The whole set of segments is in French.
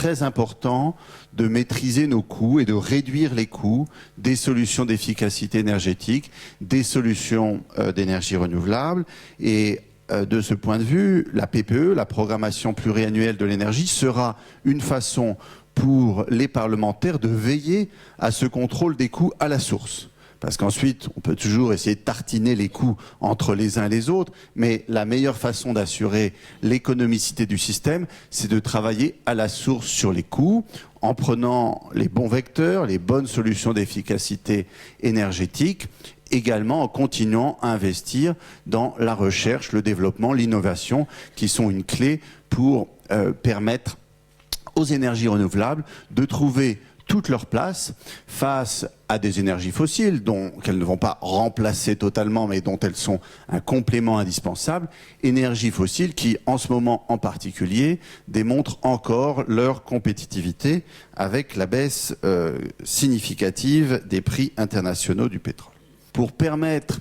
très important de maîtriser nos coûts et de réduire les coûts des solutions d'efficacité énergétique, des solutions d'énergie renouvelable. Et de ce point de vue, la PPE, la programmation pluriannuelle de l'énergie, sera une façon pour les parlementaires de veiller à ce contrôle des coûts à la source. Parce qu'ensuite, on peut toujours essayer de tartiner les coûts entre les uns et les autres, mais la meilleure façon d'assurer l'économicité du système, c'est de travailler à la source sur les coûts, en prenant les bons vecteurs, les bonnes solutions d'efficacité énergétique, également en continuant à investir dans la recherche, le développement, l'innovation, qui sont une clé pour permettre aux énergies renouvelables de trouver toute leur place face à des énergies fossiles qu'elles ne vont pas remplacer totalement, mais dont elles sont un complément indispensable. Énergies fossiles qui, en ce moment en particulier, démontrent encore leur compétitivité avec la baisse significative des prix internationaux du pétrole. Pour permettre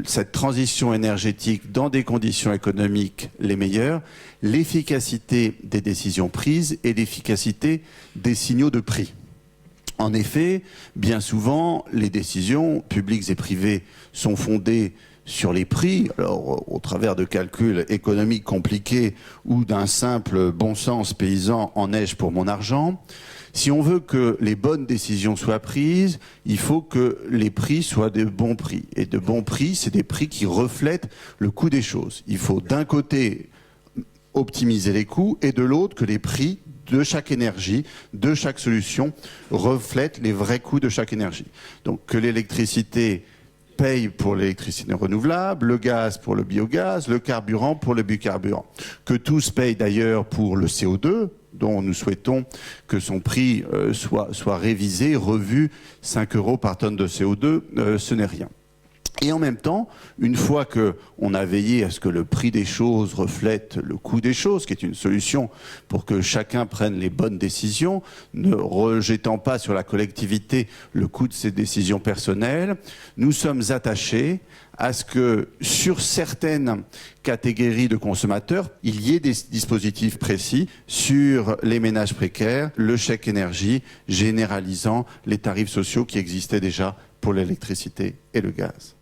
cette transition énergétique dans des conditions économiques les meilleures, l'efficacité des décisions prises et l'efficacité des signaux de prix. En effet, bien souvent, les décisions publiques et privées sont fondées sur les prix, alors au travers de calculs économiques compliqués ou d'un simple bon sens paysan en neige pour mon argent. Si on veut que les bonnes décisions soient prises, il faut que les prix soient de bons prix. Et de bons prix, c'est des prix qui reflètent le coût des choses. Il faut d'un côté optimiser les coûts et de l'autre que les prix de chaque énergie, de chaque solution, reflètent les vrais coûts de chaque énergie. Donc que l'électricité paye pour l'électricité renouvelable, le gaz pour le biogaz, le carburant pour le biocarburant. Que tous payent d'ailleurs pour le CO2, dont nous souhaitons que son prix soit révisé, revu, 5 € par tonne de CO2, ce n'est rien. Et en même temps, une fois qu'on a veillé à ce que le prix des choses reflète le coût des choses, qui est une solution pour que chacun prenne les bonnes décisions, ne rejetant pas sur la collectivité le coût de ses décisions personnelles, nous sommes attachés à ce que sur certaines catégories de consommateurs, il y ait des dispositifs précis sur les ménages précaires, le chèque énergie généralisant les tarifs sociaux qui existaient déjà pour l'électricité et le gaz.